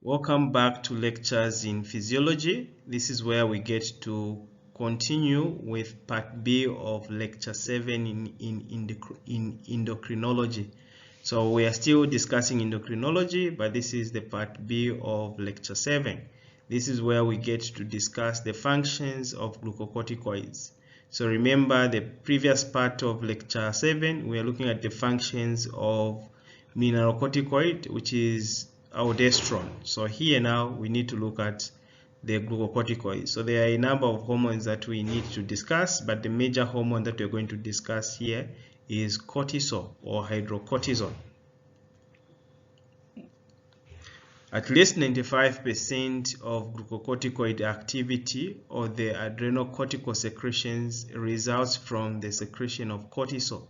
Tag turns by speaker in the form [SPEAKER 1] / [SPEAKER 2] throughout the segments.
[SPEAKER 1] Welcome back to lectures in physiology. This is where we get to continue with part B of lecture 7 in endocrinology. So we are still discussing endocrinology, but this is the part B of lecture 7. This is where we get to discuss the functions of glucocorticoids. So remember the previous part of lecture 7, we are looking at the functions of mineralocorticoid, which is aldosterone. So here now we need to look at the glucocorticoids. So there are a number of hormones that we need to discuss, but the major hormone that we're going to discuss here is cortisol or hydrocortisol. At least 95% of glucocorticoid activity or the adrenal cortical secretions results from the secretion of cortisol,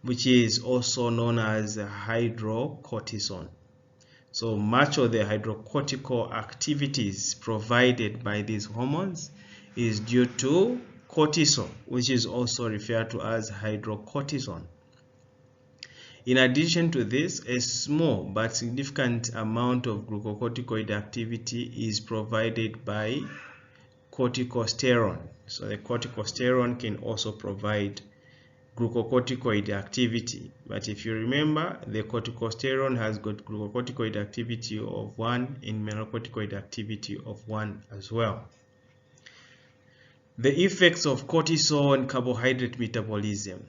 [SPEAKER 1] which is also known as hydrocortisone. So much of the hydrocortical activities provided by these hormones is due to cortisol, which is also referred to as hydrocortisone. In addition to this, a small but significant amount of glucocorticoid activity is provided by corticosterone. So the corticosterone can also provide glucocorticoid activity, but if you remember, the corticosterone has got glucocorticoid activity of 1 and mineralocorticoid activity of 1 as well. The effects of cortisol on carbohydrate metabolism.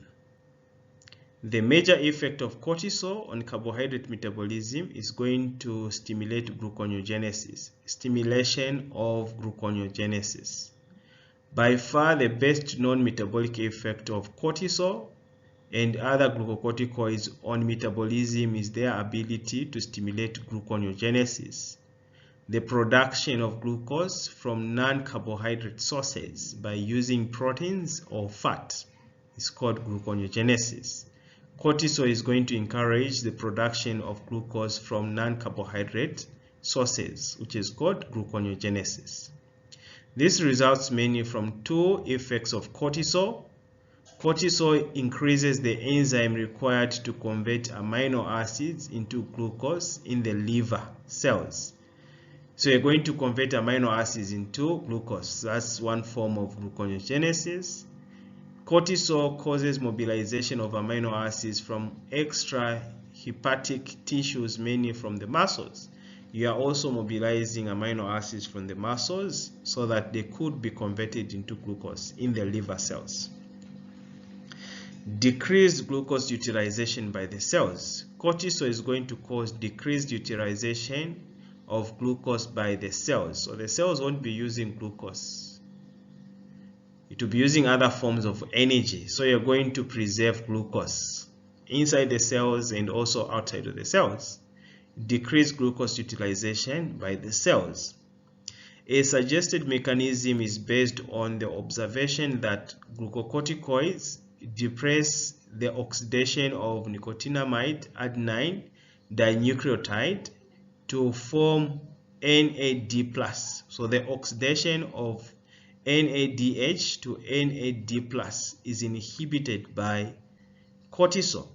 [SPEAKER 1] The major effect of cortisol on carbohydrate metabolism is going to stimulate gluconeogenesis, stimulation of gluconeogenesis. By far the best known metabolic effect of cortisol and other glucocorticoids on metabolism is their ability to stimulate gluconeogenesis, the production of glucose from non-carbohydrate sources by using proteins or fat is called gluconeogenesis. Cortisol is going to encourage the production of glucose from non-carbohydrate sources, which is called gluconeogenesis. This results mainly from two effects of cortisol. Cortisol increases the enzyme required to convert amino acids into glucose in the liver cells. So you're going to convert amino acids into glucose. That's one form of gluconeogenesis. Cortisol causes mobilization of amino acids from extrahepatic tissues, mainly from the muscles. You are also mobilizing amino acids from the muscles so that they could be converted into glucose in the liver cells. Decreased glucose utilization by the cells. Cortisol is going to cause decreased utilization of glucose by the cells. So the cells won't be using glucose. It will be using other forms of energy. So you're going to preserve glucose inside the cells and also outside of the cells. Decreased glucose utilization by the cells. A suggested mechanism is based on the observation that glucocorticoids depress the oxidation of nicotinamide adenine dinucleotide to form NAD+. So the oxidation of NADH to NAD+ is inhibited by cortisol,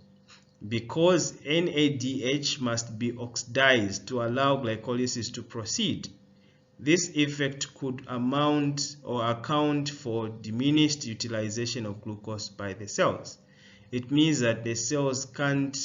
[SPEAKER 1] because NADH must be oxidized to allow glycolysis to proceed. This effect could amount or account for diminished utilization of glucose by the cells. It means that the cells can't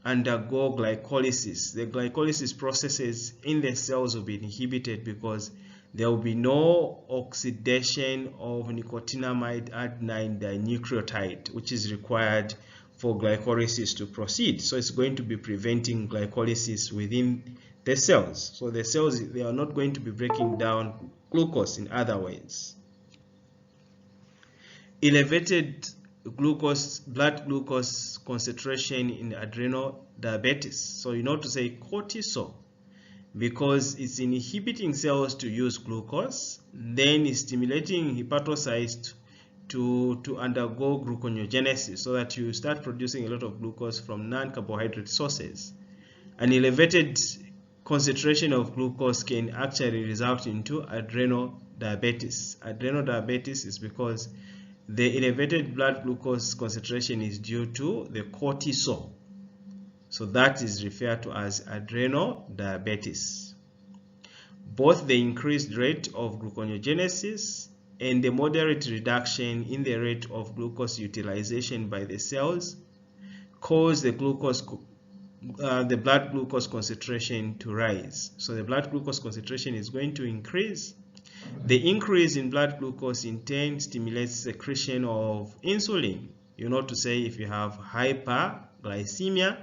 [SPEAKER 1] undergo glycolysis. The glycolysis processes in the cells will be inhibited because there will be no oxidation of nicotinamide adenine dinucleotide, which is required for glycolysis to proceed. So it's going to be preventing glycolysis within the cells. So the cells, they are not going to be breaking down glucose in other ways. Elevated blood glucose concentration in adrenal diabetes. So you know to say cortisol, because it's inhibiting cells to use glucose, then it's stimulating hepatocytes to undergo gluconeogenesis so that you start producing a lot of glucose from non-carbohydrate sources. An elevated concentration of glucose can actually result into adrenal diabetes. Adrenal diabetes is because the elevated blood glucose concentration is due to the cortisol. So that is referred to as adrenal diabetes. both the increased rate of gluconeogenesis and the moderate reduction in the rate of glucose utilization by the cells cause the blood glucose concentration to rise. So the blood glucose concentration is going to increase. The increase in blood glucose in turn stimulates secretion of insulin. You know, to say if you have hyperglycemia,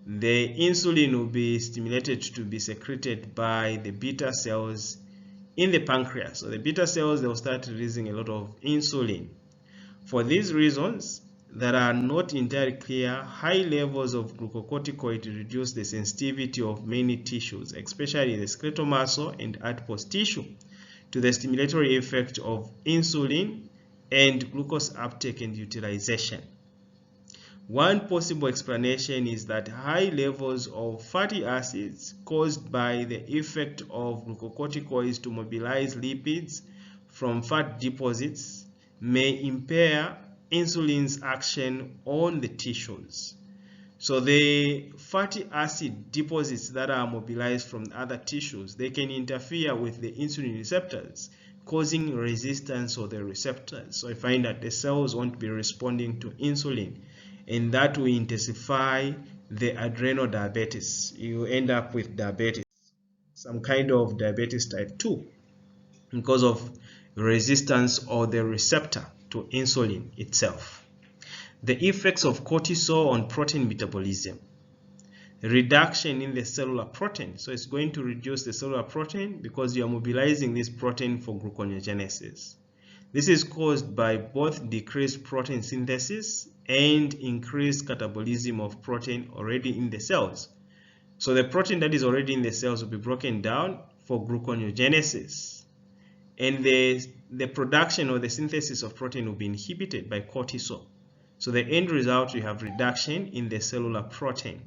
[SPEAKER 1] the insulin will be stimulated to be secreted by the beta cells in the pancreas. So the beta cells, they will start releasing a lot of insulin. For these reasons that are not entirely clear, high levels of glucocorticoid reduce the sensitivity of many tissues, especially the skeletal muscle and adipose tissue, to the stimulatory effect of insulin and glucose uptake and utilization. One possible explanation is that high levels of fatty acids caused by the effect of glucocorticoids to mobilize lipids from fat deposits may impair insulin's action on the tissues. So the fatty acid deposits that are mobilized from other tissues, they can interfere with the insulin receptors, causing resistance of the receptors. So I find that the cells won't be responding to insulin, and that will intensify the adrenal diabetes. You end up with diabetes, some kind of diabetes type 2, because of resistance of the receptor to insulin itself. The effects of cortisol on protein metabolism. Reduction in the cellular protein. So it's going to reduce the cellular protein because you are mobilizing this protein for gluconeogenesis. This is caused by both decreased protein synthesis and increased catabolism of protein already in the cells. So the protein that is already in the cells will be broken down for gluconeogenesis, and the production or the synthesis of protein will be inhibited by cortisol. So the end result, you have reduction in the cellular protein.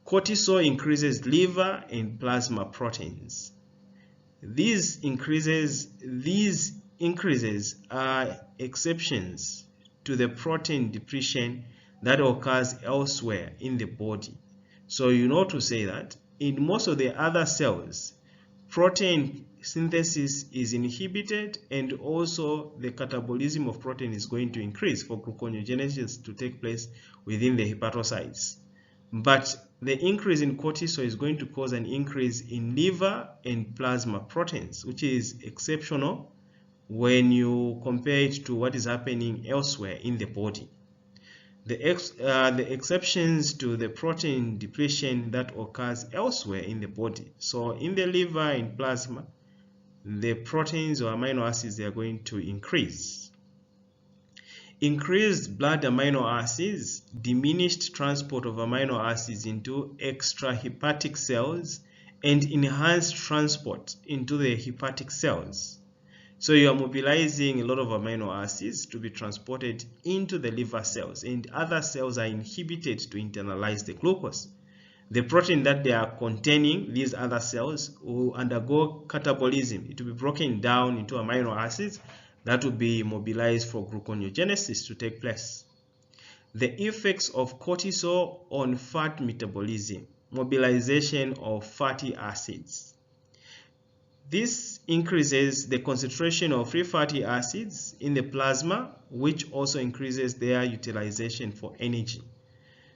[SPEAKER 1] Cortisol increases liver and plasma proteins. These increases are exceptions to the protein depletion that occurs elsewhere in the body. So you know to say that in most of the other cells, protein synthesis is inhibited, and also the catabolism of protein is going to increase for gluconeogenesis to take place within the hepatocytes. But the increase in cortisol is going to cause an increase in liver and plasma proteins, which is exceptional when you compare it to what is happening elsewhere in the body. The exceptions to the protein depletion that occurs elsewhere in the body. So in the liver and plasma, the proteins or amino acids, they are going to increase. Increased blood amino acids, diminished transport of amino acids into extrahepatic cells, and enhanced transport into the hepatic cells. So you are mobilizing a lot of amino acids to be transported into the liver cells, and other cells are inhibited to internalize the glucose. The protein that they are containing, these other cells, will undergo catabolism. It will be broken down into amino acids that will be mobilized for gluconeogenesis to take place. The effects of cortisol on fat metabolism, mobilization of fatty acids. This increases the concentration of free fatty acids in the plasma, which also increases their utilization for energy.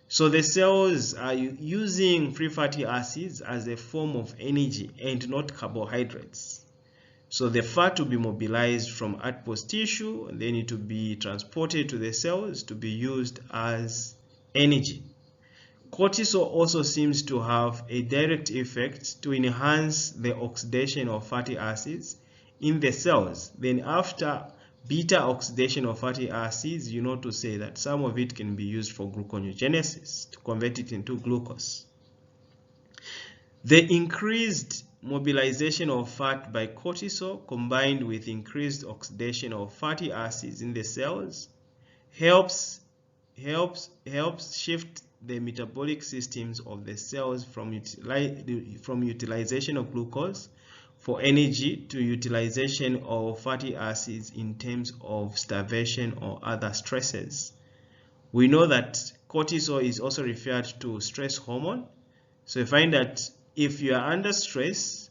[SPEAKER 1] So the cells are using free fatty acids as a form of energy and not carbohydrates. So the fat will be mobilized from adipose tissue, and then it will be transported to the cells to be used as energy. Cortisol also seems to have a direct effect to enhance the oxidation of fatty acids in the cells. Then after beta oxidation of fatty acids, you know to say that some of it can be used for gluconeogenesis to convert it into glucose. The increased mobilization of fat by cortisol combined with increased oxidation of fatty acids in the cells helps shift the metabolic systems of the cells from utilization of glucose for energy to utilization of fatty acids in terms of starvation or other stresses. We know that cortisol is also referred to stress hormone. So you find that if you are under stress,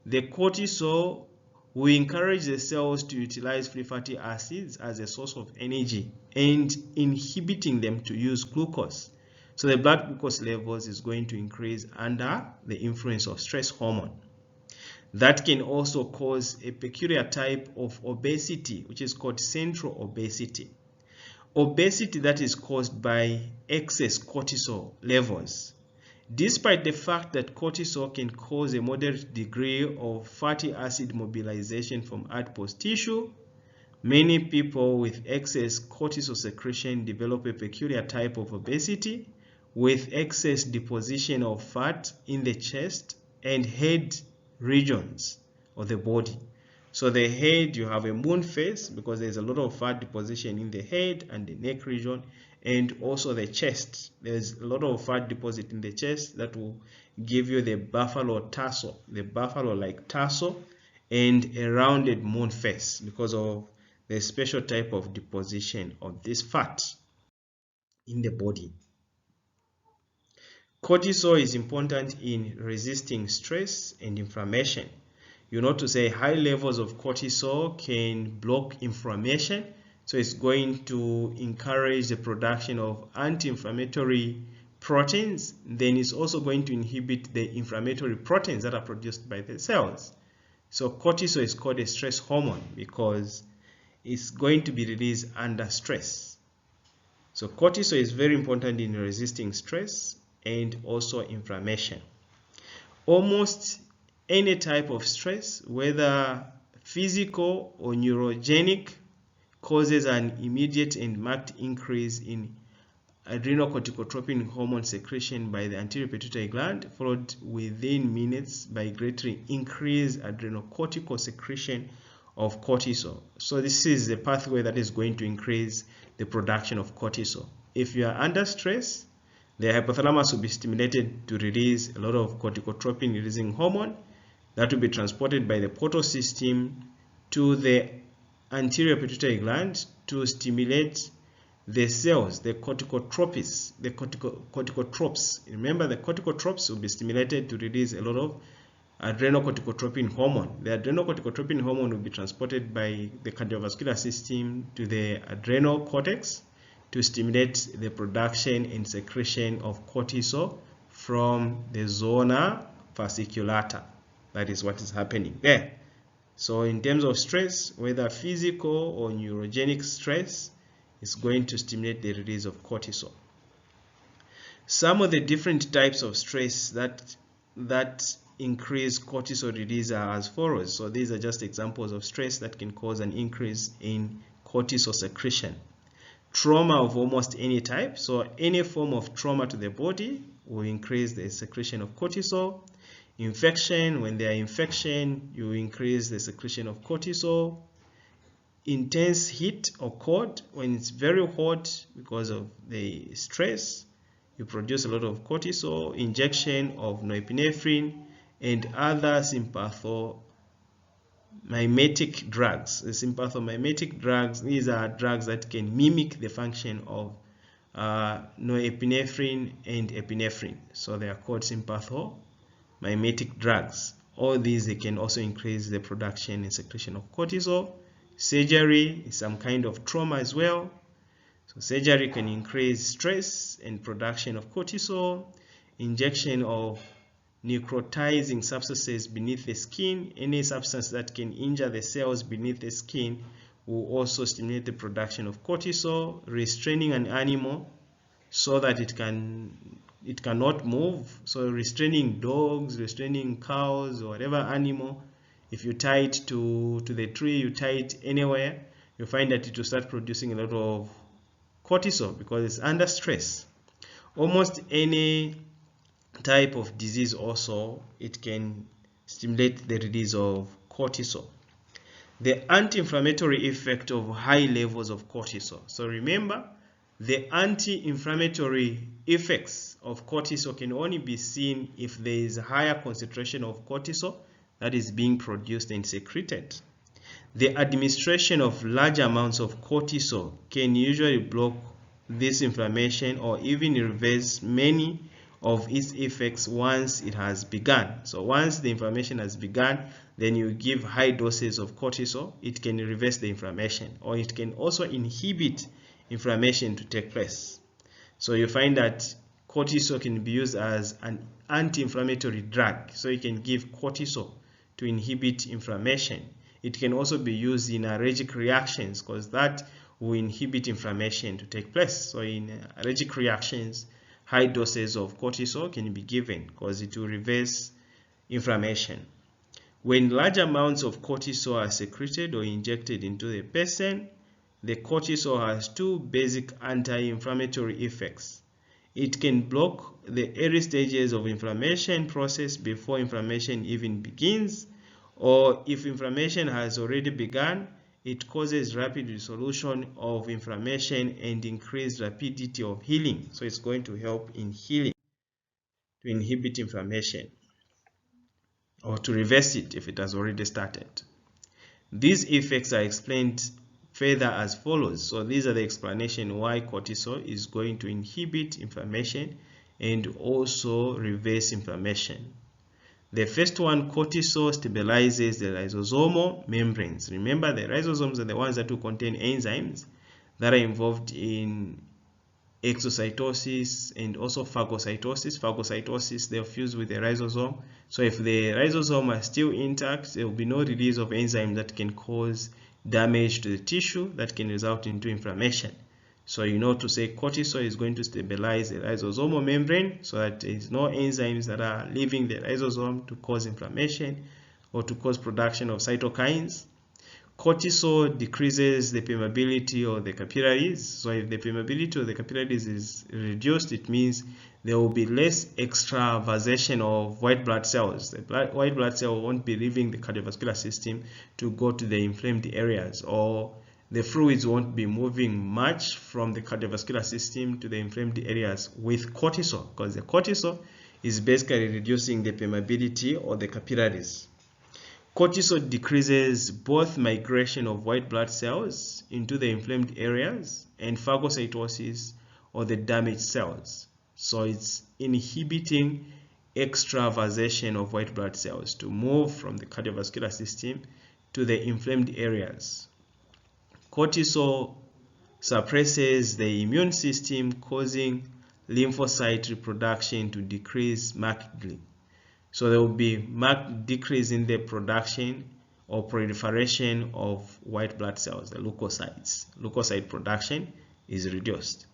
[SPEAKER 1] The cortisol will encourage the cells to utilize free fatty acids as a source of energy and inhibiting them to use glucose. So the blood glucose levels is going to increase under the influence of stress hormone. That can also cause a peculiar type of obesity, which is called central obesity. Obesity that is caused by excess cortisol levels. Despite the fact that cortisol can cause a moderate degree of fatty acid mobilization from adipose tissue, many people with excess cortisol secretion develop a peculiar type of obesity with excess deposition of fat in the chest and head regions of the body. So the head, you have a moon face because there's a lot of fat deposition in the head and the neck region, and also the chest. There's a lot of fat deposit in the chest that will give you the buffalo tassel, the buffalo-like tassel, and a rounded moon face because of the special type of deposition of this fat in the body. Cortisol is important in resisting stress and inflammation. You know, to say high levels of cortisol can block inflammation, so it's going to encourage the production of anti-inflammatory proteins. Then it's also going to inhibit the inflammatory proteins that are produced by the cells. So cortisol is called a stress hormone because it's going to be released under stress. So cortisol is very important in resisting stress and also inflammation. Almost any type of stress, whether physical or neurogenic, causes an immediate and marked increase in adrenal corticotropin hormone secretion by the anterior pituitary gland, followed within minutes by greatly increased adrenal cortical secretion of cortisol. So this is the pathway that is going to increase the production of cortisol. If you are under stress, the hypothalamus will be stimulated to release a lot of corticotropin releasing hormone that will be transported by the portal system to the anterior pituitary gland to stimulate the cells, the corticotropes. Remember, the corticotropes will be stimulated to release a lot of adrenal corticotropin hormone. The adrenal corticotropin hormone will be transported by the cardiovascular system to the adrenal cortex to stimulate the production and secretion of cortisol from the zona fasciculata. That is what is happening there. So in terms of stress, whether physical or neurogenic stress, is going to stimulate the release of cortisol. Some of the different types of stress that increase cortisol release are as follows. So these are just examples of stress that can cause an increase in cortisol secretion. Trauma of almost any type, so any form of trauma to the body will increase the secretion of cortisol. Infection, when there are infection, you increase the secretion of cortisol. Intense heat or cold, when it's very hot because of the stress, you produce a lot of cortisol. Injection of norepinephrine and other sympathomimetic drugs. The sympathomimetic drugs, these are drugs that can mimic the function of norepinephrine and epinephrine. So they are called sympathomimetic drugs. All these, they can also increase the production and secretion of cortisol. Surgery is some kind of trauma as well. So surgery can increase stress and production of cortisol. Injection of necrotizing substances beneath the skin, any substance that can injure the cells beneath the skin, will also stimulate the production of cortisol. Restraining an animal so that it cannot move, so restraining dogs, restraining cows, or whatever animal. If you tie it to the tree, you tie it anywhere, you find that it will start producing a lot of cortisol because it's under stress. Almost any type of disease also, it can stimulate the release of cortisol. The anti-inflammatory effect of high levels of cortisol. So remember, the anti-inflammatory effects of cortisol can only be seen if there is a higher concentration of cortisol that is being produced and secreted. The administration of large amounts of cortisol can usually block this inflammation or even reverse many of its effects once it has begun. So once the inflammation has begun, then you give high doses of cortisol. It can reverse the inflammation, or it can also inhibit inflammation to take place. So you find that cortisol can be used as an anti-inflammatory drug. So you can give cortisol to inhibit inflammation. It can also be used in allergic reactions, because that will inhibit inflammation to take place. So in allergic reactions, high doses of cortisol can be given because it will reverse inflammation. When large amounts of cortisol are secreted or injected into the person, the cortisol has two basic anti-inflammatory effects. It can block the early stages of inflammation process before inflammation even begins, or if inflammation has already begun, it causes rapid resolution of inflammation and increased rapidity of healing. So it's going to help in healing, to inhibit inflammation, or to reverse it if it has already started. These effects are explained further as follows. So these are the explanation why cortisol is going to inhibit inflammation and also reverse inflammation. The first one, cortisol stabilizes the lysosomal membranes. Remember, the lysosomes are the ones that will contain enzymes that are involved in exocytosis and also phagocytosis. Phagocytosis, they're fused with the rhizosome. So if the rhizosome are still intact, there will be no release of enzymes that can cause damage to the tissue that can result into inflammation. So you know to say cortisol is going to stabilize the lysosomal membrane so that there is no enzymes that are leaving the lysosome to cause inflammation or to cause production of cytokines. Cortisol decreases the permeability of the capillaries. So if the permeability of the capillaries is reduced, it means there will be less extravasation of white blood cells. The white blood cell won't be leaving the cardiovascular system to go to the inflamed areas, or the fluids won't be moving much from the cardiovascular system to the inflamed areas with cortisol, because the cortisol is basically reducing the permeability of the capillaries. Cortisol decreases both migration of white blood cells into the inflamed areas and phagocytosis or the damaged cells. So it's inhibiting extravasation of white blood cells to move from the cardiovascular system to the inflamed areas. Cortisol suppresses the immune system, causing lymphocyte reproduction to decrease markedly. So there will be marked decrease in the production or proliferation of white blood cells, the leukocytes. Leukocyte production is reduced.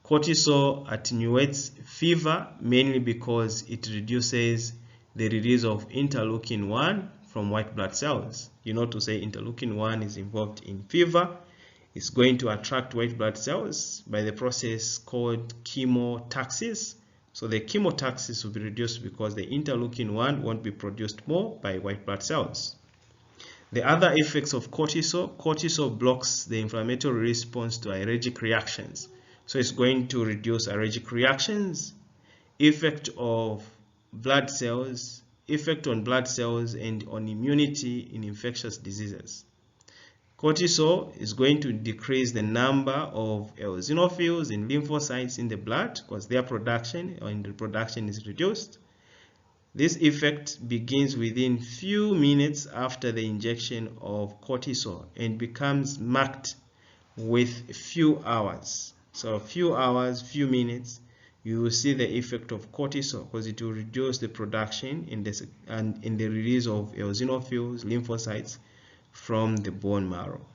[SPEAKER 1] Cortisol attenuates fever mainly because it reduces the release of interleukin-1 from white blood cells. You know to say interleukin-1 is involved in fever. It's going to attract white blood cells by the process called chemotaxis. So the chemotaxis will be reduced because the interleukin-1 won't be produced more by white blood cells. The other effects of cortisol blocks the inflammatory response to allergic reactions. So it's going to reduce allergic reactions, effect on blood cells and on immunity in infectious diseases. Cortisol is going to decrease the number of eosinophils and lymphocytes in the blood because their production or reproduction is reduced. This effect begins within few minutes after the injection of cortisol and becomes marked with few hours. So few hours, few minutes, you will see the effect of cortisol because it will reduce the production and the release of eosinophils, lymphocytes from the bone marrow.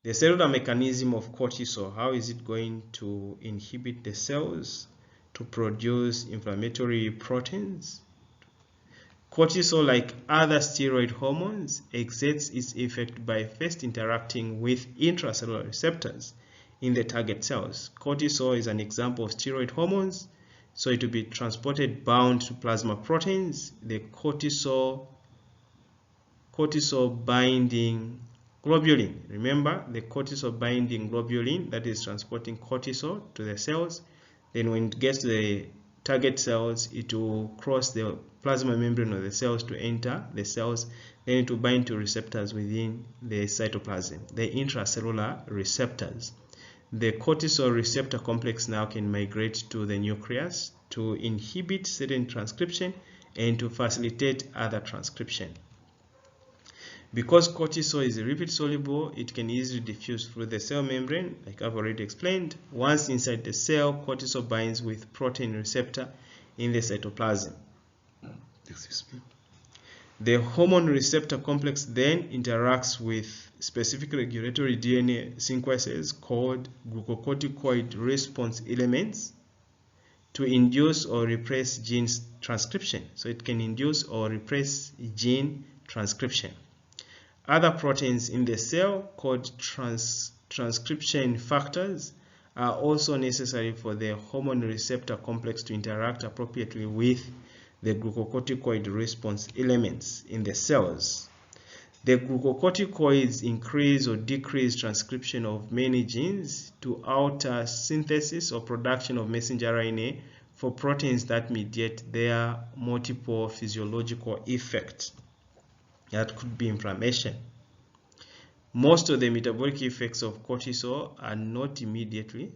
[SPEAKER 1] The cellular mechanism of cortisol, how is it going to inhibit the cells to produce inflammatory proteins? Cortisol, like other steroid hormones, exerts its effect by first interacting with intracellular receptors in the target cells. Cortisol is an example of steroid hormones, so it will be transported bound to plasma proteins. The cortisol binding globulin. Remember the cortisol binding globulin that is transporting cortisol to the cells. Then when it gets to the target cells, it will cross the plasma membrane of the cells to enter the cells. Then it will bind to receptors within the cytoplasm, the intracellular receptors. the cortisol receptor complex now can migrate to the nucleus to inhibit certain transcription and to facilitate other transcription. Because cortisol is lipid soluble, it can easily diffuse through the cell membrane, like I've already explained. Once inside the cell, cortisol binds with protein receptor in the cytoplasm. Excuse me. The hormone receptor complex then interacts with specific regulatory DNA sequences called glucocorticoid response elements to induce or repress gene transcription. So it can induce or repress gene transcription. Other proteins in the cell called transcription factors are also necessary for the hormone receptor complex to interact appropriately with the glucocorticoid response elements in the cells. The glucocorticoids increase or decrease transcription of many genes to alter synthesis or production of messenger RNA for proteins that mediate their multiple physiological effects. That could be inflammation. Most of the metabolic effects of cortisol are not immediately,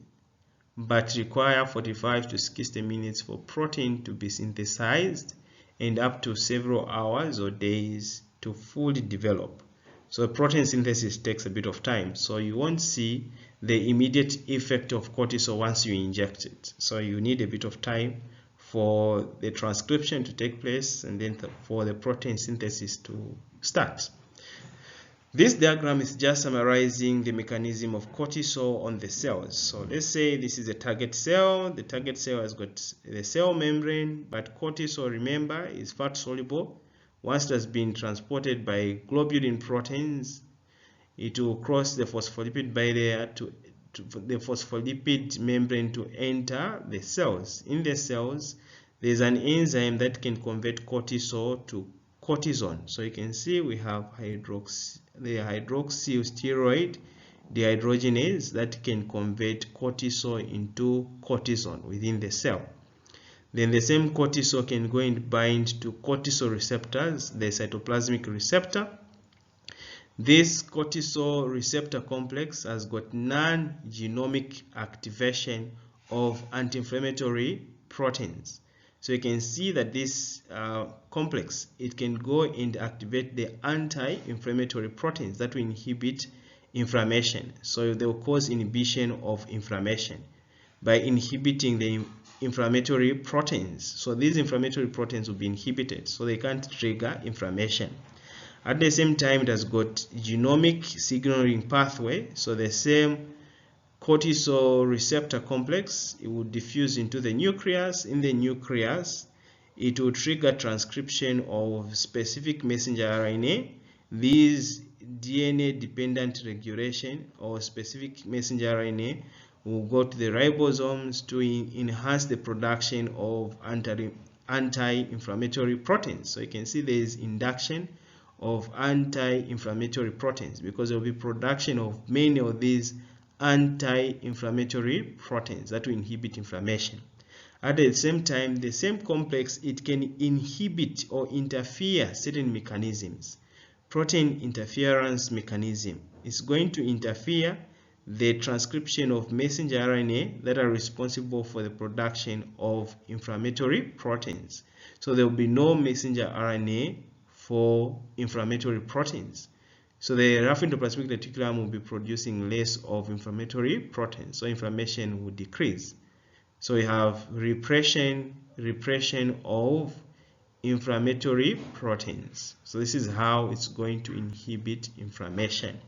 [SPEAKER 1] but require 45 to 60 minutes for protein to be synthesized and up to several hours or days to fully develop. So protein synthesis takes a bit of time, so you won't see the immediate effect of cortisol once you inject it. So you need a bit of time for the transcription to take place and then for the protein synthesis to start. This diagram is just summarizing the mechanism of cortisol on the cells. So let's say this is a target cell. The target cell has got the cell membrane, but cortisol, remember, is fat soluble. Once it has been transported by globulin proteins, it will cross the phospholipid barrier to the phospholipid membrane to enter the cells. In the cells, there's an enzyme that can convert cortisol to cortisone. So you can see we have the hydroxysteroid dehydrogenase that can convert cortisol into cortisone within the cell. Then the same cortisol can go and bind to cortisol receptors, the cytoplasmic receptor. This cortisol receptor complex has got non-genomic activation of anti-inflammatory proteins. So you can see that this complex, it can go and activate the anti-inflammatory proteins that will inhibit inflammation. So they will cause inhibition of inflammation by inhibiting the inflammatory proteins. So these inflammatory proteins will be inhibited, so they can't trigger inflammation. At the same time, it has got genomic signaling pathway. So the same cortisol receptor complex, it will diffuse into the nucleus. In the nucleus, it will trigger transcription of specific messenger RNA. These DNA dependent regulation or specific messenger RNA will go to the ribosomes to enhance the production of anti-inflammatory proteins. So you can see there is induction of anti-inflammatory proteins because there will be production of many of these anti-inflammatory proteins that will inhibit inflammation. At the same time, the same complex, it can inhibit or interfere certain mechanisms. Protein interference mechanism is going to interfere the transcription of messenger RNA that are responsible for the production of inflammatory proteins. So there will be no messenger RNA for inflammatory proteins. So the rough endoplasmic reticulum will be producing less of inflammatory proteins, so inflammation will decrease. So we have repression of inflammatory proteins. So this is how it's going to inhibit inflammation.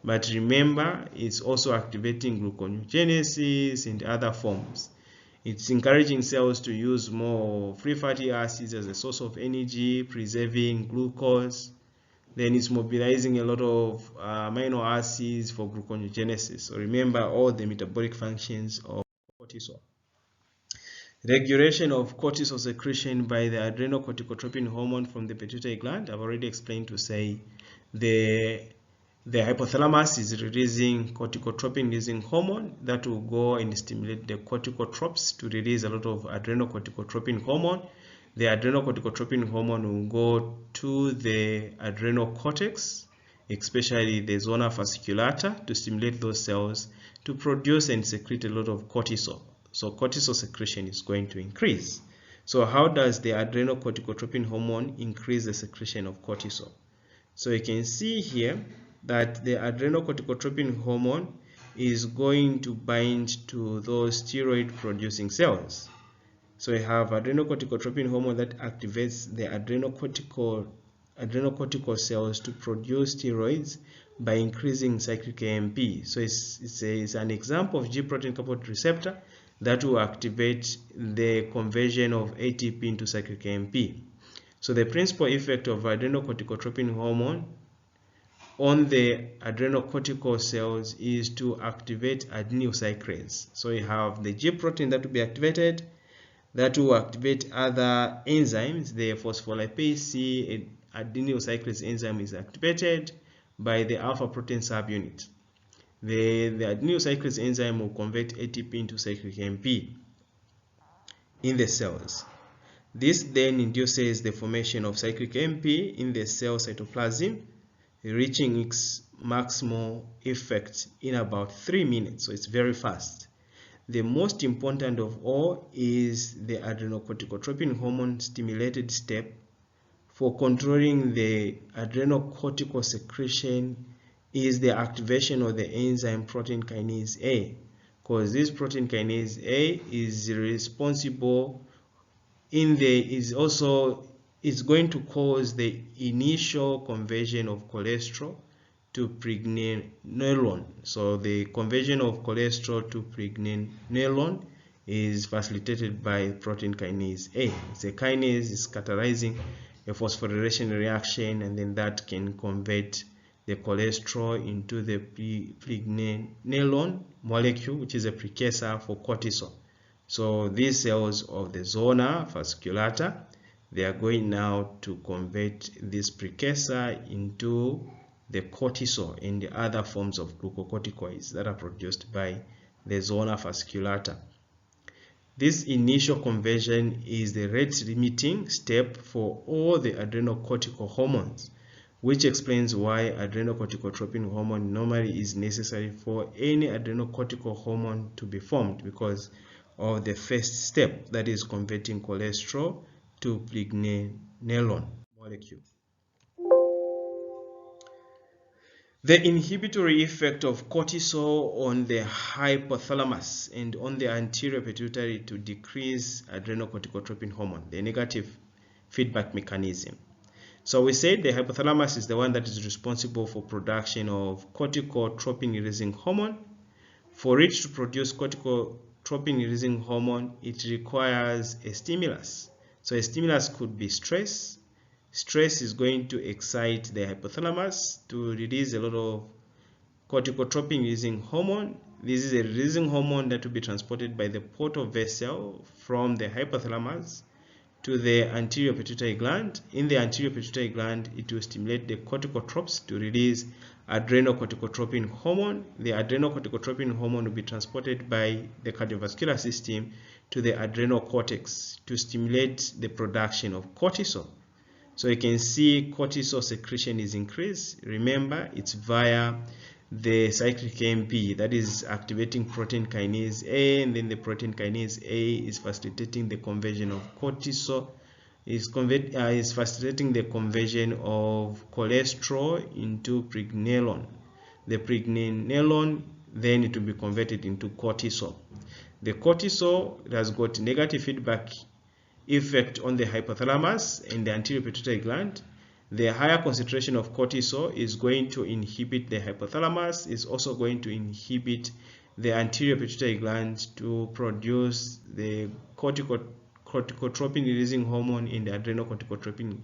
[SPEAKER 1] But remember, it's also activating gluconeogenesis and other forms. It's encouraging cells to use more free fatty acids as a source of energy, preserving glucose. Then it's mobilizing a lot of amino acids for gluconeogenesis. So remember all the metabolic functions of cortisol. Regulation of cortisol secretion by the adrenal corticotropin hormone from the pituitary gland. I've already explained to say the hypothalamus is releasing corticotropin releasing hormone that will go and stimulate the corticotropes to release a lot of adrenal corticotropin hormone. The adrenal corticotropin hormone will go to the adrenal cortex especially the zona fasciculata, to stimulate those cells to produce and secrete a lot of cortisol. So cortisol secretion is going to increase. So how does the adrenocorticotropin hormone increase the secretion of cortisol? So you can see here that the adrenocorticotropin hormone is going to bind to those steroid producing cells. So we have adrenocorticotropin hormone that activates the adrenocortical cells to produce steroids by increasing cyclic AMP. So it's an example of G protein coupled receptor that will activate the conversion of ATP into cyclic AMP. So the principal effect of adrenocorticotropin hormone on the adrenocortical cells is to activate adenyl cyclase. So you have the G protein that will be activated, that will activate other enzymes. The phospholipase C adenyl cyclase enzyme is activated by the alpha protein subunit. The adenyl cyclase enzyme will convert ATP into cyclic AMP in the cells. This then induces the formation of cyclic AMP in the cell cytoplasm, reaching its maximal effect in about 3 minutes. So it's very fast. The most important of all is the adrenocorticotropin hormone stimulated step for controlling the adrenocortical secretion is the activation of the enzyme protein kinase A, because this protein kinase A is responsible is going to cause the initial conversion of cholesterol to pregnenolone. So the conversion of cholesterol to pregnenolone is facilitated by protein kinase A. It's a kinase is catalyzing a phosphorylation reaction, and then that can convert the cholesterol into the pregnenolone molecule, which is a precursor for cortisol. So these cells of the zona fasciculata, they are going now to convert this precursor into the cortisol and the other forms of glucocorticoids that are produced by the zona fasciculata. This initial conversion is the rate-limiting step for all the adrenocortical hormones, which explains why adrenocorticotropin hormone normally is necessary for any adrenocortical hormone to be formed, because of the first step, that is converting cholesterol to pregnenolone molecule. The inhibitory effect of cortisol on the hypothalamus and on the anterior pituitary to decrease adrenocorticotropin hormone, the negative feedback mechanism. So we said the hypothalamus is the one that is responsible for production of corticotropin releasing hormone. For it to produce corticotropin releasing hormone, it requires a stimulus. So a stimulus could be stress. Stress is going to excite the hypothalamus to release a lot of corticotropin releasing hormone. This is a releasing hormone that will be transported by the portal vessel from the hypothalamus to the anterior pituitary gland. In the anterior pituitary gland, it will stimulate the corticotropes to release adrenocorticotropin hormone. The adrenocorticotropin hormone will be transported by the cardiovascular system to the adrenal cortex to stimulate the production of cortisol. So you can see cortisol secretion is increased. Remember, it's via the cyclic AMP that is activating protein kinase A, and then the protein kinase A is facilitating the conversion of cortisol, is facilitating the conversion of cholesterol into pregnenolone. The pregnenolone, then it will be converted into cortisol. The cortisol, it has got negative feedback effect on the hypothalamus and the anterior pituitary gland. The higher concentration of cortisol is going to inhibit the hypothalamus, is also going to inhibit the anterior pituitary gland to produce the corticotropin releasing hormone in the adrenocorticotropin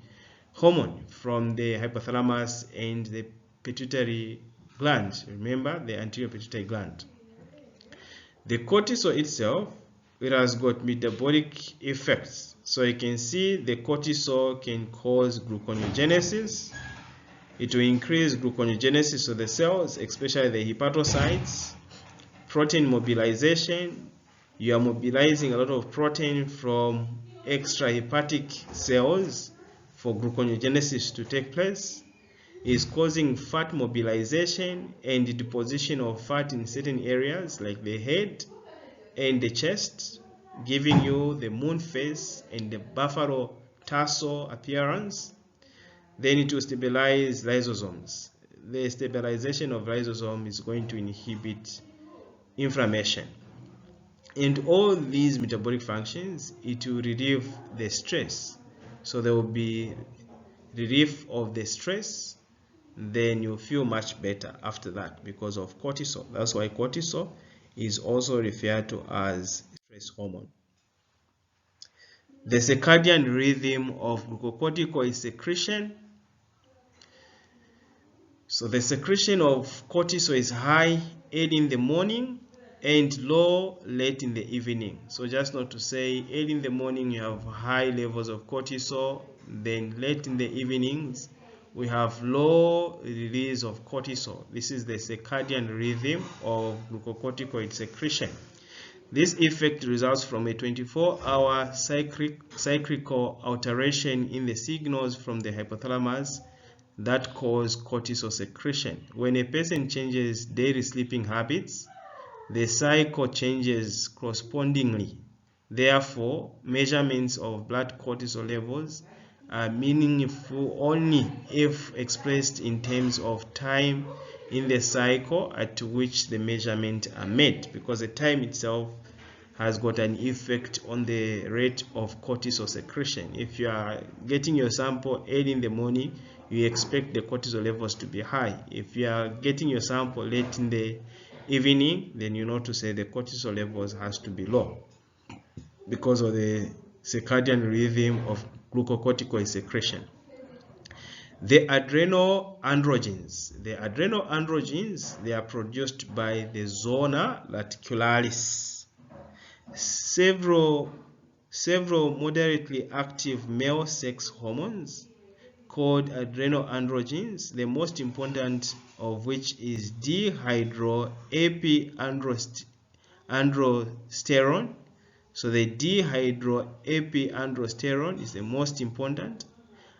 [SPEAKER 1] hormone from the hypothalamus and the pituitary gland. Remember, the anterior pituitary gland. The cortisol itself, it has got metabolic effects. So you can see the cortisol can cause gluconeogenesis. It will increase gluconeogenesis of the cells, especially the hepatocytes. Protein mobilization. You are mobilizing a lot of protein from extrahepatic cells for gluconeogenesis to take place. is causing fat mobilization and deposition of fat in certain areas like the head and the chest, giving you the moon face and the buffalo tassel appearance. Then it will stabilize lysosomes. The stabilization of lysosome is going to inhibit inflammation. And all these metabolic functions, it will relieve the stress. So there will be relief of the stress, then you feel much better after that because of cortisol. That's why cortisol is also referred to as stress hormone. The circadian rhythm of glucocorticoid secretion. So the secretion of cortisol is high early in the morning and low late in the evening. So just not to say early in the morning you have high levels of cortisol, then late in the evenings we have low release of cortisol. This is the circadian rhythm of glucocorticoid secretion. This effect results from a 24-hour cyclical alteration in the signals from the hypothalamus that cause cortisol secretion. When a person changes daily sleeping habits, the cycle changes correspondingly. Therefore, measurements of blood cortisol levels are meaningful only if expressed in terms of time in the cycle at which the measurements are made, because the time itself has got an effect on the rate of cortisol secretion. If you are getting your sample early in the morning, you expect the cortisol levels to be high. If you are getting your sample late in the evening, then you know to say the cortisol levels has to be low because of the circadian rhythm of glucocorticoid secretion. The adrenal androgens. The adrenal androgens, they are produced by the zona reticularis. Several moderately active male sex hormones called adrenal androgens, the most important of which is dihydroepiandrosterone. So the dihydroepiandrosterone is the most important,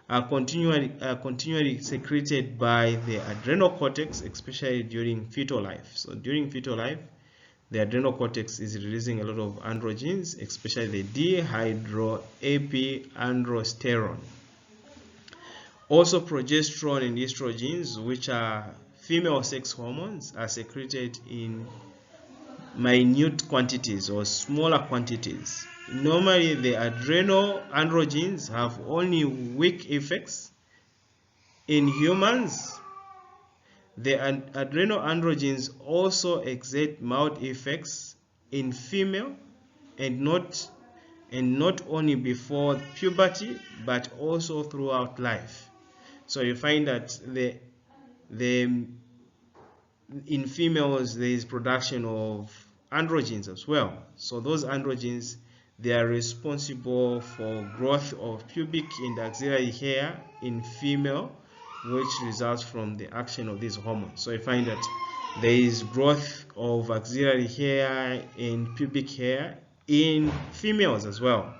[SPEAKER 1] are continually secreted by the adrenal cortex, especially during fetal life. So during fetal life, the adrenal cortex is releasing a lot of androgens, especially the dihydroepiandrosterone. Also, progesterone and estrogens, which are female sex hormones, are secreted in minute quantities or smaller quantities. Normally, the adrenal androgens have only weak effects. In humans, the adrenal androgens also exert mild effects in female, and not only before puberty but also throughout life. So you find that in females there is production of androgens as well. So those androgens, they are responsible for growth of pubic and axillary hair in female, which results from the action of these hormones. So you find that there is growth of axillary hair and pubic hair in females as well,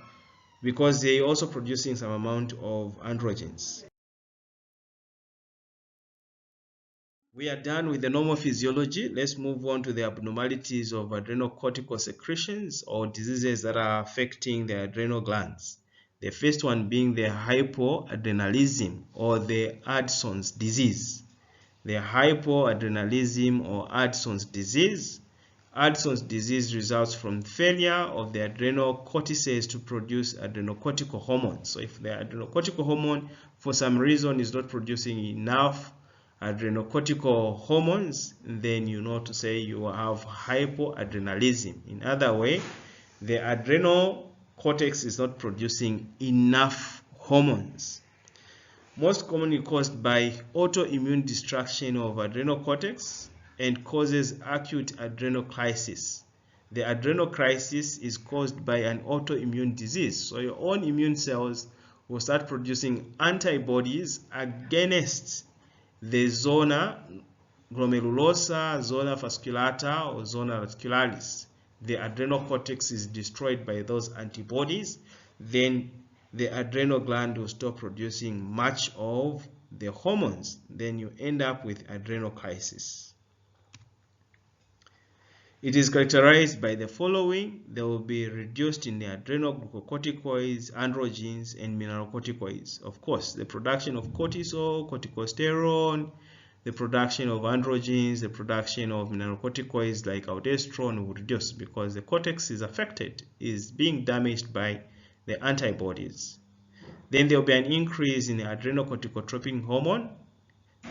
[SPEAKER 1] because they are also producing some amount of androgens. We are done with the normal physiology. Let's move on to the abnormalities of adrenal cortical secretions or diseases that are affecting the adrenal glands. The first one being the hypoadrenalism or the Addison's disease. The hypoadrenalism or Addison's disease. Addison's disease results from failure of the adrenal cortices to produce adrenocortical hormones. So if the adrenocortical hormone for some reason is not producing enough adrenocortical hormones, then you know to say you have hypoadrenalism. In other way, the adrenal cortex is not producing enough hormones. Most commonly caused by autoimmune destruction of adrenal cortex and causes acute adrenal crisis. The adrenal crisis is caused by an autoimmune disease. So your own immune cells will start producing antibodies against the zona glomerulosa, zona fasciculata, or zona reticularis. The adrenal cortex is destroyed by those antibodies. Then the adrenal gland will stop producing much of the hormones, then you end up with adrenal crisis. It is characterized by the following. There will be reduced in the adrenal glucocorticoids, androgens, and mineralocorticoids. Of course, the production of cortisol, corticosterone, the production of androgens, the production of mineralocorticoids like aldosterone will reduce because the cortex is affected, is being damaged by the antibodies. Then there will be an increase in the adrenocorticotropin hormone.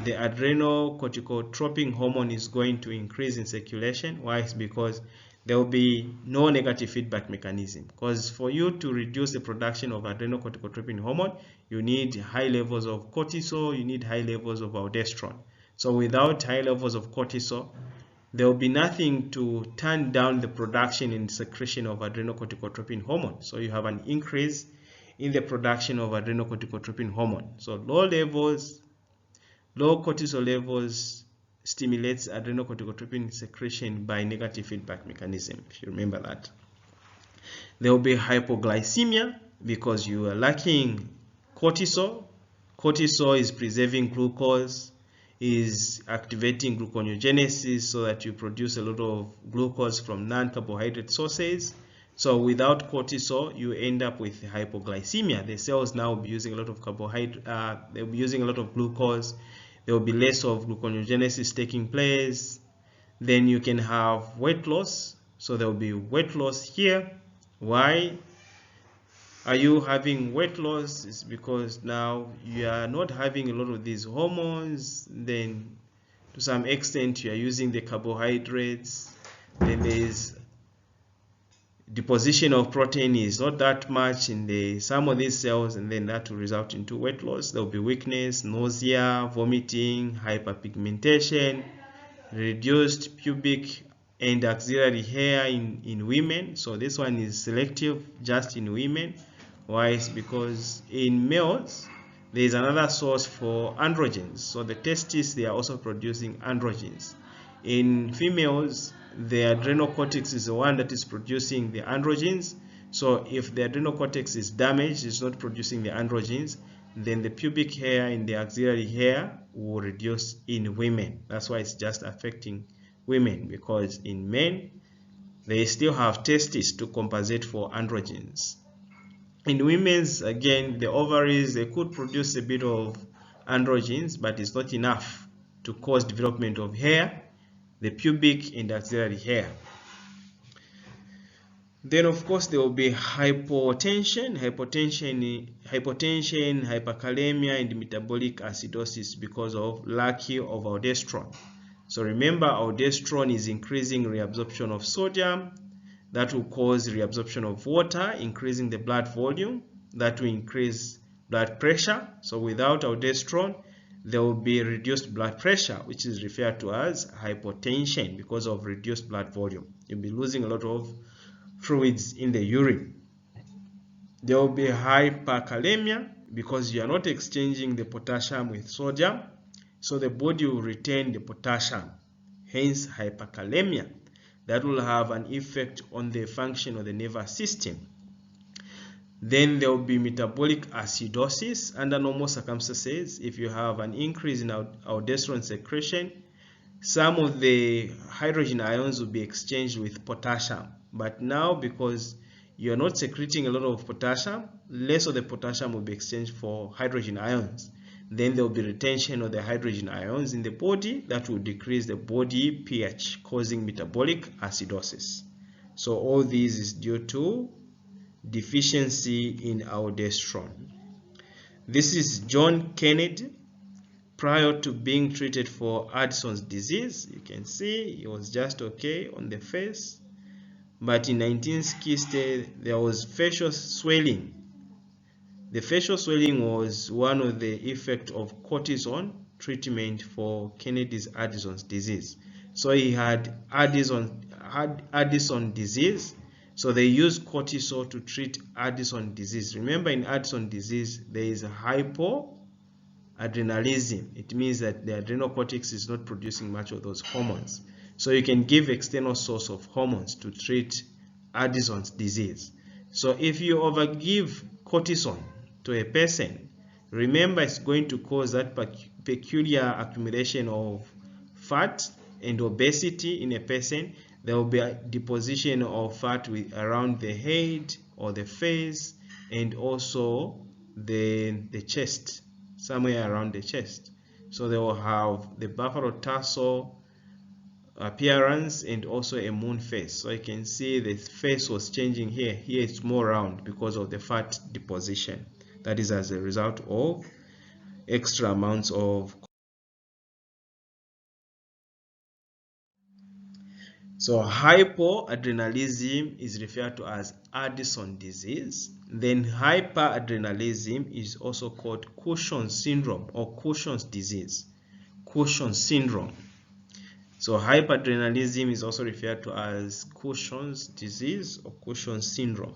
[SPEAKER 1] The adrenocorticotropin hormone is going to increase in circulation. Why? It's because there will be no negative feedback mechanism. Because for you to reduce the production of adrenocorticotropin hormone, you need high levels of cortisol, you need high levels of aldosterone. So without high levels of cortisol, there will be nothing to turn down the production and secretion of adrenocorticotropin hormone. So you have an increase in the production of adrenocorticotropin hormone. So low cortisol levels stimulates adrenocorticotropin secretion by negative feedback mechanism, if you remember that. There will be hypoglycemia because you are lacking cortisol. Cortisol is preserving glucose, is activating gluconeogenesis so that you produce a lot of glucose from non-carbohydrate sources. So without cortisol, you end up with hypoglycemia. The cells now will be using a lot of carbohydrate, they'll be using a lot of glucose. There will be less of gluconeogenesis taking place. Then you can have weight loss. So there will be weight loss here. Why are you having weight loss? It's because now you are not having a lot of these hormones. Then to some extent you are using the carbohydrates. Then there is deposition of protein is not that much in some of these cells, and then that will result into weight loss. There will be weakness, nausea, vomiting, hyperpigmentation, reduced pubic and axillary hair in women. So this one is selective just in women. Why? It's because in males there is another source for androgens. So the testes, they are also producing androgens. In females, the adrenal cortex is the one that is producing the androgens. So if the adrenal cortex is damaged, it's not producing the androgens, then the pubic hair and the axillary hair will reduce in women. That's why it's just affecting women, because in men they still have testes to compensate for androgens. In women's, again, the ovaries, they could produce a bit of androgens, but it's not enough to cause development of hair, the pubic and axillary hair. Then of course there will be hypotension, hyperkalemia, and metabolic acidosis because of lack of aldosterone. So remember, aldosterone is increasing reabsorption of sodium. That will cause reabsorption of water, increasing the blood volume. That will increase blood pressure. So without aldosterone, there will be reduced blood pressure, which is referred to as hypotension because of reduced blood volume. You'll be losing a lot of fluids in the urine. There will be hyperkalemia because you are not exchanging the potassium with sodium, so the body will retain the potassium, hence hyperkalemia. That will have an effect on the function of the nervous system. Then there will be metabolic acidosis. Under normal circumstances, if you have an increase in aldosterone secretion, some of the hydrogen ions will be exchanged with potassium. But now, because you are not secreting a lot of potassium, less of the potassium will be exchanged for hydrogen ions. Then there will be retention of the hydrogen ions in the body. That will decrease the body pH, causing metabolic acidosis. So all this is due to deficiency in aldosterone. This is John Kennedy prior to being treated for Addison's disease. You can see he was just okay on the face, but in 1960 there was facial swelling. The facial swelling was one of the effects of cortisone treatment for Kennedy's Addison's disease. So he had Addison disease. So they used cortisol to treat Addison disease. Remember, in Addison disease, there is a hypoadrenalism. It means that the adrenal cortex is not producing much of those hormones. So you can give external source of hormones to treat Addison's disease. So if you overgive cortisone to a person, Remember, it's going to cause that peculiar accumulation of fat and obesity in a person. There will be a deposition of fat around the head or the face, and also the chest, somewhere around the chest. So they will have the buffalo tarsal appearance and also a moon face. So you can see the face was changing here. Here it's more round because of the fat deposition. That is as a result of extra amounts of. So hypoadrenalism is referred to as Addison disease. Then hyperadrenalism is also called Cushing syndrome or Cushing's disease. Cushing syndrome. So hyperadrenalism is also referred to as Cushing's disease or Cushing syndrome.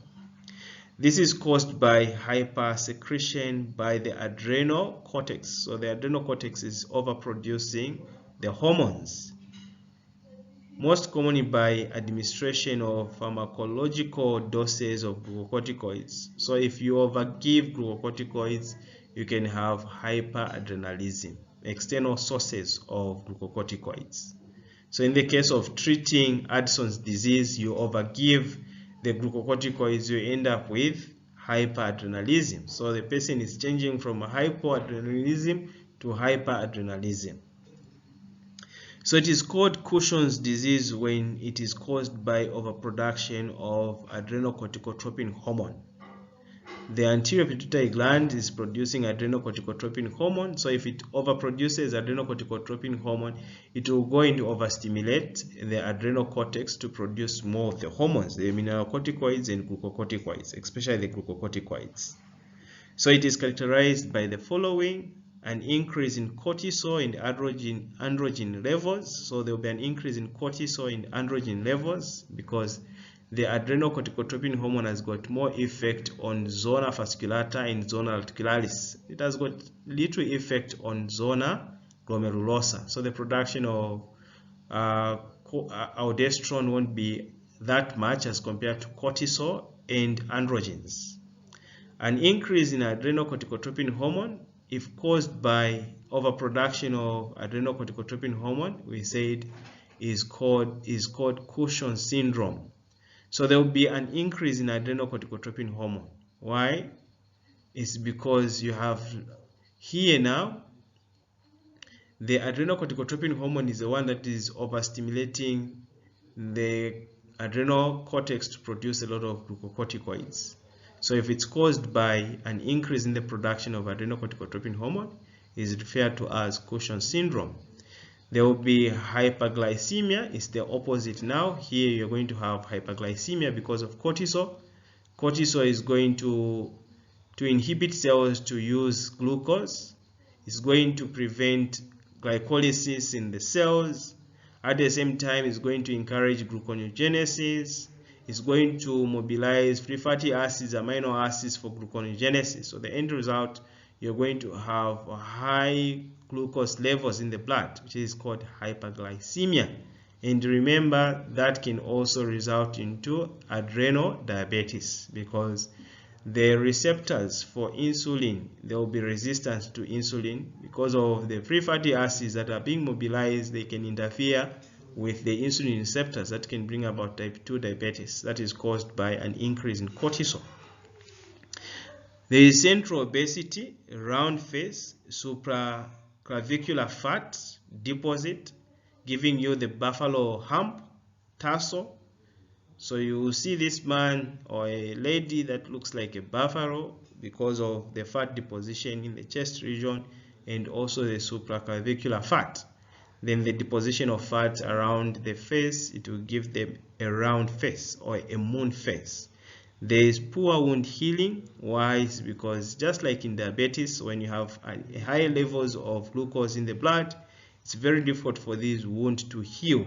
[SPEAKER 1] This is caused by hypersecretion by the adrenal cortex. So the adrenal cortex is overproducing the hormones, most commonly by administration of pharmacological doses of glucocorticoids. So if you overgive glucocorticoids, you can have hyperadrenalism, external sources of glucocorticoids. So in the case of treating Addison's disease, you overgive the glucocorticoids, you end up with hyperadrenalism. So the person is changing from hypoadrenalism to hyperadrenalism. So it is called Cushing's disease when it is caused by overproduction of adrenocorticotropin hormone. The anterior pituitary gland is producing adrenocorticotropin hormone. So if it overproduces adrenocorticotropin hormone, it will go into overstimulate the adrenal cortex to produce more of the hormones, the mineralocorticoids and glucocorticoids, especially the glucocorticoids. So it is characterized by the following: an increase in cortisol and androgen levels. So there will be an increase in cortisol and androgen levels because the adrenocorticotropin hormone has got more effect on zona fasciculata and zona articularis. It has got little effect on zona glomerulosa. So the production of aldosterone won't be that much as compared to cortisol and androgens. An increase in adrenocorticotropin hormone, if caused by overproduction of adrenocorticotropin hormone, we said is called Cushing syndrome. So there will be an increase in adrenocorticotropin hormone. Why? It's because you have here now the adrenocorticotropin hormone is the one that is overstimulating the adrenal cortex to produce a lot of glucocorticoids. So if it's caused by an increase in the production of adrenocorticotropin hormone, it is referred to as Cushing syndrome. There will be hyperglycemia. It's the opposite now. Here you're going to have hyperglycemia because of cortisol. Cortisol is going to inhibit cells to use glucose. It's going to prevent glycolysis in the cells. At the same time, it's going to encourage gluconeogenesis. It's going to mobilize free fatty acids, amino acids for gluconeogenesis. So the end result, you're going to have high glucose levels in the blood, which is called hyperglycemia. And remember, that can also result into adrenal diabetes because the receptors for insulin, there will be resistance to insulin because of the free fatty acids that are being mobilized. They can interfere with the insulin receptors that can bring about type 2 diabetes that is caused by an increase in cortisol. There is central obesity, round face, supraclavicular fat deposit, giving you the buffalo hump, tarsal. So you will see this man or a lady that looks like a buffalo because of the fat deposition in the chest region and also the supraclavicular fat. Then the deposition of fat around the face, it will give them a round face or a moon face. There is poor wound healing. Why? It's because just like in diabetes, when you have high levels of glucose in the blood, it's very difficult for these wounds to heal.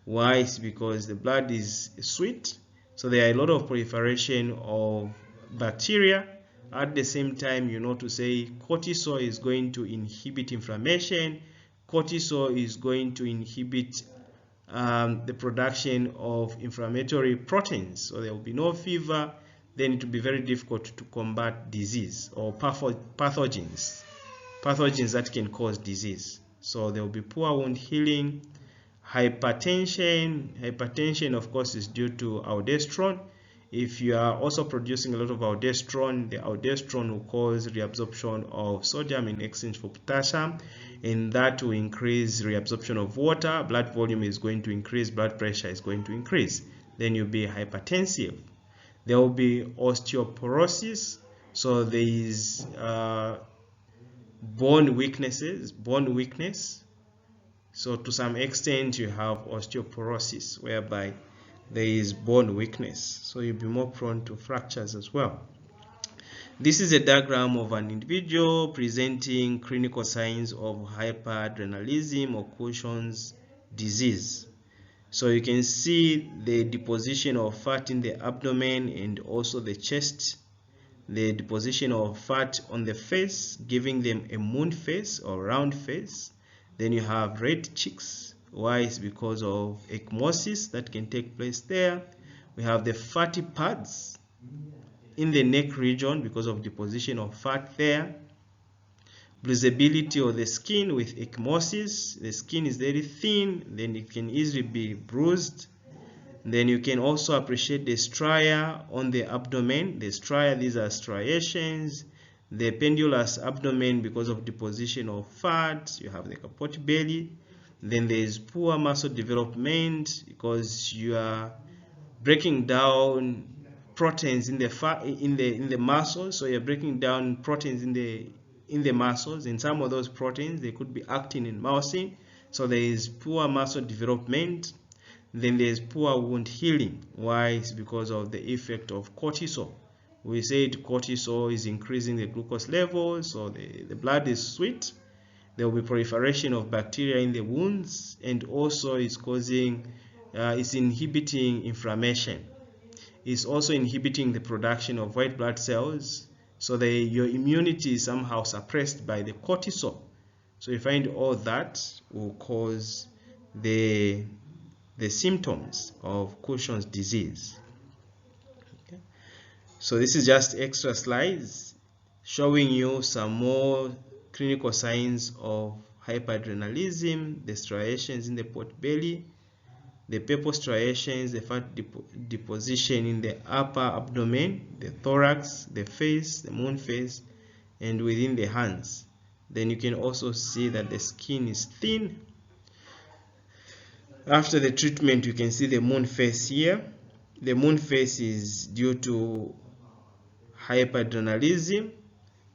[SPEAKER 1] Why? It's because the blood is sweet, so there are a lot of proliferation of bacteria. At the same time, to say cortisol is going to inhibit inflammation. Cortisol is going to inhibit the production of inflammatory proteins. So there will be no fever, then it will be very difficult to combat disease or pathogens that can cause disease. So there will be poor wound healing. Hypertension of course is due to aldosterone. If you are also producing a lot of aldosterone, the aldosterone will cause reabsorption of sodium in exchange for potassium, and that will increase reabsorption of water. Blood volume is going to increase, blood pressure is going to increase. Then you'll be hypertensive. There will be osteoporosis. So there is bone weakness. So to some extent you have osteoporosis, whereby there is bone weakness, so you'll be more prone to fractures as well. This is a diagram of an individual presenting clinical signs of hyperadrenalism or Cushing's disease. So you can see the deposition of fat in the abdomen and also the chest, the deposition of fat on the face, giving them a moon face or round face. Then you have red cheeks. Why? Is because of ecchymosis that can take place there. We have the fatty pads in the neck region because of deposition of fat there. Bruisability of the skin with ecchymosis. The skin is very thin, then it can easily be bruised. Then you can also appreciate the stria on the abdomen. The stria, these are striations. The pendulous abdomen because of deposition of fat. You have the caput belly. Then there is poor muscle development because you are breaking down proteins in the fat in the muscles. So you're breaking down proteins in the muscles. In some of those proteins, they could be actin and myosin. So there is poor muscle development. Then there is poor wound healing. Why? It's because of the effect of cortisol. We said cortisol is increasing the glucose levels, so the blood is sweet. There will be proliferation of bacteria in the wounds, and also it's inhibiting inflammation. It's also inhibiting the production of white blood cells, so your immunity is somehow suppressed by the cortisol. So you find all that will cause the symptoms of Cushing's disease. Okay. So this is just extra slides showing you some more clinical signs of hyperadrenalism, the striations in the pot belly, the purple striations, the fat deposition in the upper abdomen, the thorax, the face, the moon face, and within the hands. Then you can also see that the skin is thin. After the treatment, you can see the moon face here. The moon face is due to hyperadrenalism.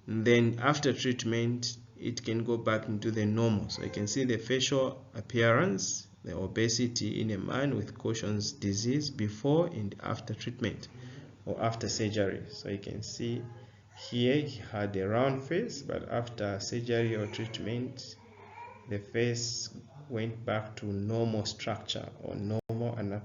[SPEAKER 1] Then after treatment, it can go back into the normal. So you can see the facial appearance, the obesity in a man with Cushing's disease before and after treatment or after surgery. So you can see here he had a round face, but after surgery or treatment, the face went back to normal structure or normal anatomy.